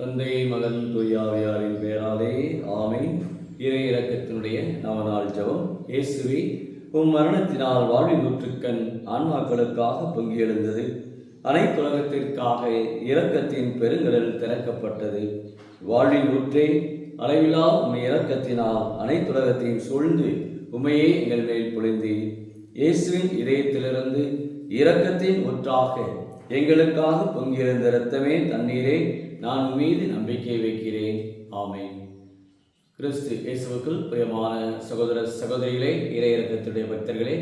தந்தை மகன் தூயாவியாரின் பெயராலே ஆமென். இறை இரக்கத்தினுடைய நவநாள் ஜெபம். இயேசுவே, உம் மரணத்தினால் வாழ்வின் ஊற்றுக்கண் ஆன்மாக்களுக்காக பொங்கி எழுந்தது. அனைத்துலகத்திற்காக இரக்கத்தின் பெருங்கடல் திறக்கப்பட்டது. வாழ்வின் ஊற்றே, அளவிலா உம் இரக்கத்தினால் அனைத்துலகத்தையும் சூழ்ந்து உமையே எங்கள் மேல் பொழிந்து இயேசுவின் இதயத்திலிருந்து இரக்கத்தின் ஊற்றாக எங்களுக்காக பொங்கியிருந்த இரத்தமே தண்ணீரே, நான் மீது நம்பிக்கை வைக்கிறேன். ஆமென். கிறிஸ்து இயேசுவுக்குள் பிரியமான சகோதர சகோதரிகளே, இறை இரக்கத்துடைய பக்தர்களே,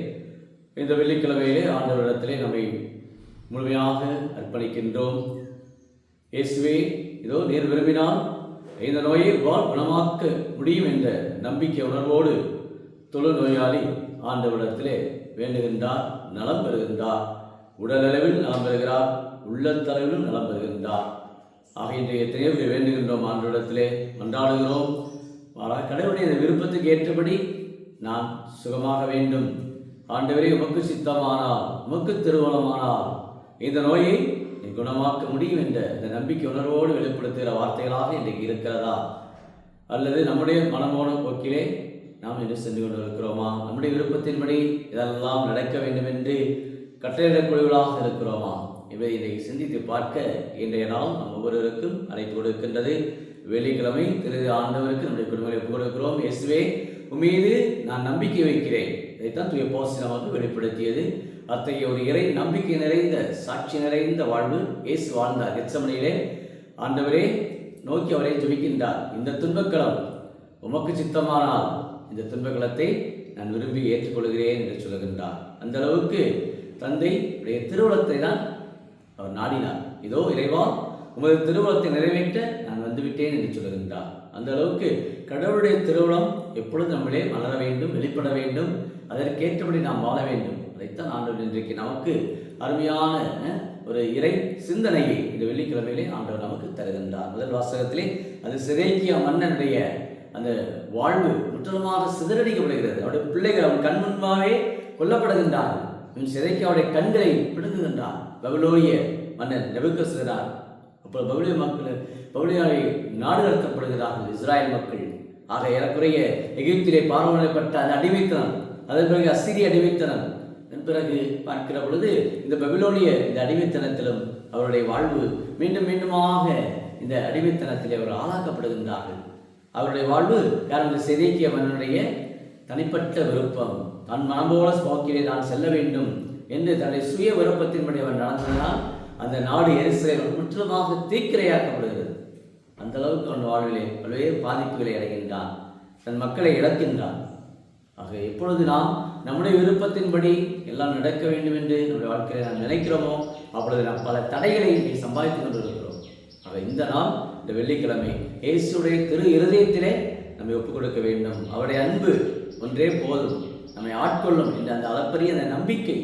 இந்த வெள்ளிக்கிழமையிலே ஆண்டவரிடத்திலே நம்மை முழுமையாக அர்ப்பணிக்கின்றோம். இயேசுவே, இதோ நீர் விரும்பினால் இந்த நோயை குணமாக்க முடியும் என்ற நம்பிக்கை உணர்வோடு தொழுநோயாளி ஆண்டவரிடத்திலே வேண்டுகின்றார், நலம் பெறுகின்றார். உடலளவில் நலம் பெறுகிறார், உள்ளத்தளவிலும் நலம் பெறுகின்றார். ஆக இன்றைய எத்தனையோ வேண்டுகின்றோம், ஆண்டவரிடத்திலே மன்றாடுகிறோம். கடவுளுடைய விருப்பத்துக்கு ஏற்றபடி நான் சுகமாக வேண்டும். ஆண்டவரே, உமக்கு சித்தமானால், உமக்கு திருவுளமானால் இந்த நோயை நீ குணமாக்க முடியும் என்ற இந்த நம்பிக்கை உணர்வோடு வெளிப்படுத்துகிற வார்த்தைகளாக இன்றைக்கு இருக்கிறதா? அல்லது நம்முடைய மனமோன போக்கிலே நாம் என்று சென்று கொண்டு இருக்கிறோமா? நம்முடைய விருப்பத்தின்படி இதெல்லாம் நடக்க வேண்டும் என்று கட்டளையிடக்கூடியவர்களாக இருக்கிறோமா? இதை சிந்தித்து பார்க்க இன்றைய நாள் நம் ஒவ்வொருவருக்கும் அழைப்பு கொடுக்கின்றது. வெள்ளிக்கிழமை திரு ஆண்டவருக்கு நம்முடைய குடும்பங்களை கொடுக்கிறோம். இயேசுவே, உம்மீது நான் நம்பிக்கை வைக்கிறேன். இதைத்தான் தூய பவுல் நமக்கு வெளிப்படுத்தியது. அத்தகைய ஒரு இறை நம்பிக்கை நிறைந்த, சாட்சி நிறைந்த வாழ்வு இயேசு வாழ்ந்தார். கெத்சமனியிலே ஆண்டவரே நோக்கி அவரை ஜெபிக்கின்றார். இந்த துன்பக்களம் உமக்கு சித்தமானால் இந்த துன்பக்களத்தை நான் விரும்பி ஏற்றுக்கொள்கிறேன் என்று சொல்லுகின்றார். அந்த அளவுக்கு தந்தை உடைய திருவுளத்தை தான் அவர் நாடினார். இதோ இறைவா, உமது திருவுளத்தை நிறைவேற்ற நான் வந்துவிட்டேன் என்று சொல்லுகின்றார். அந்த அளவுக்கு கடவுளுடைய திருவுளம் எப்பொழுது நம்மளே மலர வேண்டும், வெளிப்பட வேண்டும். அதற்கேற்றபடி நாம் வாழ வேண்டும். அதைத்தான் ஆண்டவர் இன்றைக்கு நமக்கு அருமையான ஒரு இறை சிந்தனையை இந்த வெள்ளிக்கிழமையிலே ஆண்டவர் நமக்கு தருகின்றார். முதல் வாசகத்திலே அது சிதேக்கியா மன்னனுடைய அந்த வாழ்வு முற்றிலுமாக சிதறடிக்கப்படுகிறது. அவருடைய பிள்ளைகள் அவன் கண் முன்பாகவே கொல்லப்படுகின்றார்கள். இவன் சிதைக்கியாவுடைய கண்களை பிடுங்குகின்றான். பபிலோனிய மன்னன் நெபுக்கத்நேச்சார். அப்போ பபிலோனியாவை நாடு கடத்தப்படுகிறார்கள் இஸ்ராயல் மக்கள். ஆக ஏறக்குறைய எகிப்திலே பார்வோனிடப்பட்ட அந்த அடிமைத்தனம், அதன் பிறகு அசிரிய அடிமைத்தனம், அதன் பிறகு பார்க்கிற பொழுது இந்த பபிலோனிய இந்த அடிமைத்தனத்திலும் அவருடைய வாழ்வு மீண்டும் மீண்டுமாக இந்த அடிமைத்தனத்திலே அவர் ஆளாக்கப்படுகின்றார்கள். அவருடைய வாழ்வு காரணம் சிதைக்கிய மன்னனுடைய தனிப்பட்ட விருப்பம். தன் மனம்போல ஸ்மோக்கிலே நான் செல்ல வேண்டும் என்று தன்னுடைய சுய விருப்பத்தின்படி அவன் நடந்ததனால் அந்த நாடு எருசலேம் முற்றிலுமாக தீக்கிரையாக்கப்படுகிறது. அந்த அளவுக்கு அவன் வாழ்விலே பல்வேறு பாதிப்புகளை அடைகின்றான், தன் மக்களை இழக்கின்றான். ஆக எப்பொழுது நாம் நம்முடைய விருப்பத்தின்படி எல்லாம் நடக்க வேண்டும் என்று நம்முடைய வாழ்க்கையை நாம் நினைக்கிறோமோ, அப்பொழுது நாம் பல தடைகளை சம்பாதித்துக் கொண்டிருக்கிறோம். ஆக இந்த நாள், இந்த வெள்ளிக்கிழமை இயேசுடைய திரு இருதயத்திலே நம்மை ஒப்புக் கொடுக்க வேண்டும். அவருடைய அன்பு ஒன்றே போதும், நம்மை ஆட்கொள்ளும் என்ற அந்த அளப்பரிய அந்த நம்பிக்கை,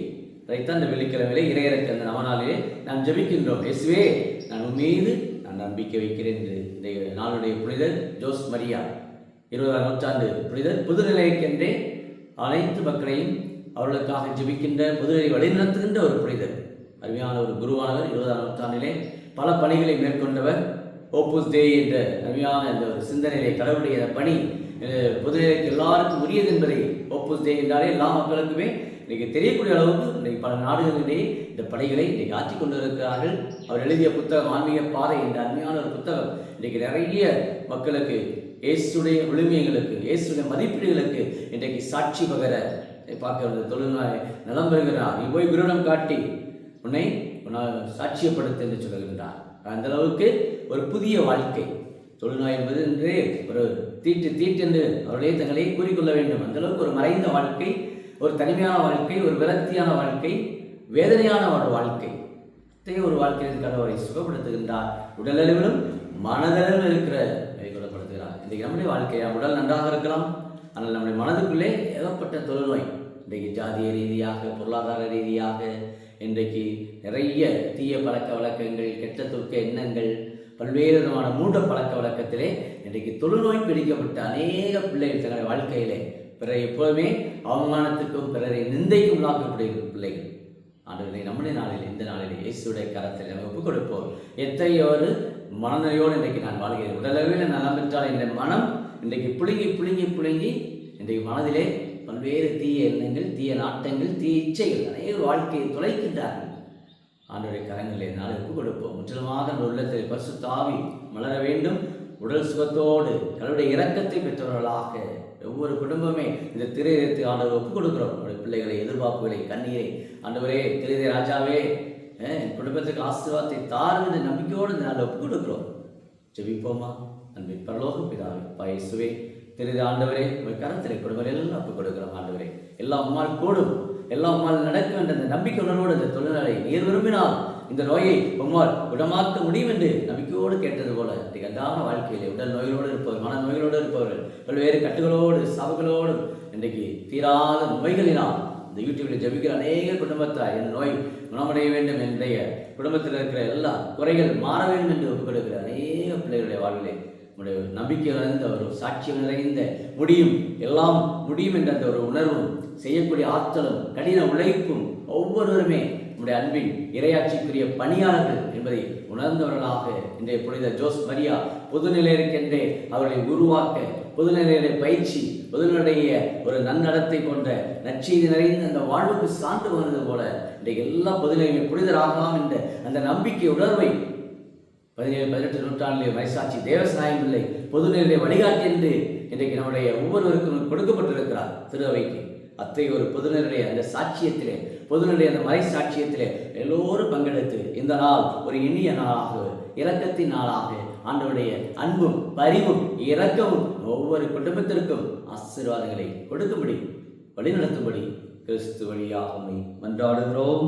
அதைத்தான் இந்த வெள்ளிக்கிழமையிலே இறையிறக்க அந்த நவநாளிலே நாம் ஜெபிக்கின்றோம். இயேசுவே, நான் உம்மீது நான் நம்பிக்கை வைக்கிறேன் என்று இந்த நாளுடைய புனிதர் ஜோஸ் மரியா, 20ஆம் நூற்றாண்டு புனிதர், புதுநிலைக்கென்றே அனைத்து மக்களையும் அவர்களுக்காக ஜெபிக்கின்ற, புதுநிலை வழிநடத்துகின்ற ஒரு புனிதர், அருமையான ஒரு குருவானவர். 20ஆம் நூற்றாண்டிலே பல பணிகளை மேற்கொண்டவர். ஓப்பூஸ் டே என்ற அருமையான இந்த ஒரு சிந்தனையிலே கடவுளுடைய பணி புதுநிலைக்கு எல்லாருக்கும் உரியது என்பதை, ஓப்பூஸ் டே என்றாலே எல்லா மக்களுக்குமே இன்றைக்கு தெரியக்கூடிய அளவுக்கு இன்றைக்கு பல நாடுகளிடையே இந்த பணிகளை இன்றைக்கு ஆற்றிக் கொண்டிருக்கிறார்கள். அவர் எழுதிய புத்தகம் ஆன்மீக பாதை என்ற அருமையான ஒரு புத்தகம் இன்றைக்கு நிறைய மக்களுக்கு இயேசுடைய விழுமியங்களுக்கு, இயேசுடைய மதிப்பீடுகளுக்கு இன்றைக்கு சாட்சி பகர பார்க்க தொழில்நோய் நலம் பெறுகிறார். நீ போய் குருடம் காட்டி உன்னை சாட்சியப்படுத்த என்று சொல்லுகின்றார். அந்த அளவுக்கு ஒரு புதிய வாழ்க்கை, தொழுநோய் என்பது என்று ஒரு தீட்டு என்று அவர்களே தங்களையே கூறிக்கொள்ள வேண்டும். அந்த அளவுக்கு ஒரு மறைந்த வாழ்க்கை, ஒரு தனிமையான வாழ்க்கை, ஒரு விரக்தியான வாழ்க்கை, வேதனையான ஒரு வாழ்க்கை, ஒரு வாழ்க்கையில் கடவுளை சுகப்படுத்துகின்றார். உடலளவிலும் மனதளவில் இருக்கிற குணப்படுத்துகிறார். இன்றைக்கு நம்முடைய வாழ்க்கையா உடல் நன்றாக இருக்கலாம், ஆனால் நம்முடைய மனதுக்குள்ளே ஏகப்பட்ட தொழுநோய், இன்றைக்கு ஜாதிய ரீதியாக, பொருளாதார ரீதியாக இன்றைக்கு நிறைய தீய பழக்க வழக்கங்கள், கெட்ட துக்க எண்ணங்கள், பல்வேறு விதமான மூட பழக்க வழக்கத்திலே இன்றைக்கு தொழுநோய் பிடிக்கப்பட்ட அநேக பிள்ளைகள் தங்களுடைய வாழ்க்கையிலே பிறரை எப்போதுமே அவமானத்துக்கும் பிறரை நிந்தைக்கும் உள்ளாக்கக்கூடிய பிள்ளைகள். ஆண்டவரை நம்முடைய நாளில், இந்த நாளில் இயேசுடைய கரத்தில் நம்ம ஒப்புக் கொடுப்போம். எத்தகைய ஒரு மனநிலையோடு இன்றைக்கு நான் வாழ்கிறேன். உடலளவில் நலம் பெற்றால் என்ற மனம் இன்றைக்கு புழுங்கி புழுங்கி புழுங்கி இன்றைக்கு மனதிலே பல்வேறு தீய எண்ணங்கள், தீய நாட்டங்கள், தீய இச்சைகள் அநேக வாழ்க்கையை தொலைக்கின்றார்கள். ஆண்டவருடைய கரங்களிலே நாளை ஒப்புக் கொடுப்போம். முற்றிலுமாக அந்த உள்ளத்தில் பரிசுத்த ஆவி மலர வேண்டும். உடல் சுகத்தோடு கடவுளுடைய இரக்கத்தை பெற்றவர்களாக ஒவ்வொரு குடும்பமே இந்த திரையத்தை ஆண்டவர் ஒப்புக் கொடுக்கிறோம். அவருடைய பிள்ளைகளை, எதிர்பார்ப்புகளை, கண்ணீரை ஆண்டவரே, திரைய ராஜாவே, என் குடும்பத்துக்கு ஆசீர்வாதத்தை தாரும் என்று நம்பிக்கையோடு இந்த நாளில் ஒப்புக் கொடுக்கிறோம். ஜெபிப்போமா? அன்பின் பரலோக பிதாவே, இயேசுவே, திரைய ஆண்டவரே, உங்கள் கரத்திலே குடும்பம் எல்லாம் ஒப்புக் கொடுக்கிறோம். ஆண்டவரே, எல்லாம் உம்மால் கூடும், எல்லாம் உம்மால் நடக்கும் என்ற அந்த நம்பிக்கை உணர்வோடு இந்த தொழிலாளை நீர் விரும்பினால் இந்த நோயை உம்மால் குணமாக்க முடியும் என்று நம்பிக்கையோடு கேட்டது போல இன்றைக்கு அன்றாட வாழ்க்கையிலே உடல் நோய்களோடு இருப்பவர், மன நோய்களோடு இருப்பவர்கள், பல்வேறு கட்டுகளோடு, சாவுகளோடு இன்றைக்கு தீராத நோய்களினால் இந்த யூடியூபில் ஜபிக்கிற அநேக குடும்பத்தார் என் நோய் குணமடைய வேண்டும், என்னுடைய குடும்பத்தில் இருக்கிற எல்லா குறைகள் மாற வேண்டும் என்று ஒப்புக் கொடுக்கிற அநேக பிள்ளைகளுடைய வாழ்விலே உடைய நம்பிக்கை நிறைந்த ஒரு சாட்சியம் நிறைந்த முடியும், எல்லாம் முடியும் என்ற அந்த ஒரு உணர்வும், செய்யக்கூடிய ஆற்றலும், கடின உழைப்பும், ஒவ்வொருவருமே நம்முடைய அன்பின் இறையாட்சிக்குரிய பணியாளர்கள் என்பதை உணர்ந்தவர்களாக இன்றைய புனித ஜோஸ் மரியா பொதுநிலையருக்கென்றே அவர்களை உருவாக்க, பொதுநிலையிலே பயிற்சி, பொதுநிலைய ஒரு நன்னடத்தை கொண்ட நற்செய்தி நிறைந்த அந்த வாழ்வுக்கு சான்று வந்தது போல இன்றைக்கு எல்லா பொதுநிலையுமே புனிதராகலாம் என்ற அந்த நம்பிக்கை உணர்வை 17-18 நூற்றாண்டிலே மறைசாட்சி தேவசநாயகம் பிள்ளை பொதுநிலையை வழிகாட்டி என்று இன்றைக்கு நம்முடைய ஒவ்வொருவருக்கும் கொடுக்கப்பட்டிருக்கிறார் திருவைக்கு. அத்தகைய ஒரு பொதுநிலை அந்த சாட்சியத்திலே, பொதுநிலை அந்த மறை சாட்சியத்திலே எல்லோரும் பங்கெடுத்து இந்த நாள் ஒரு இனிய நாளாக, இரக்கத்தின் நாளாக, ஆண்டவருடைய அன்பும் பரிவும் இரக்கமும் ஒவ்வொரு குடும்பத்திற்கும் ஆசீர்வாதங்களை கொடுக்கும்படி வழிநடத்தும்படி கிறிஸ்து வழியாக மன்றாடுகிறோம்.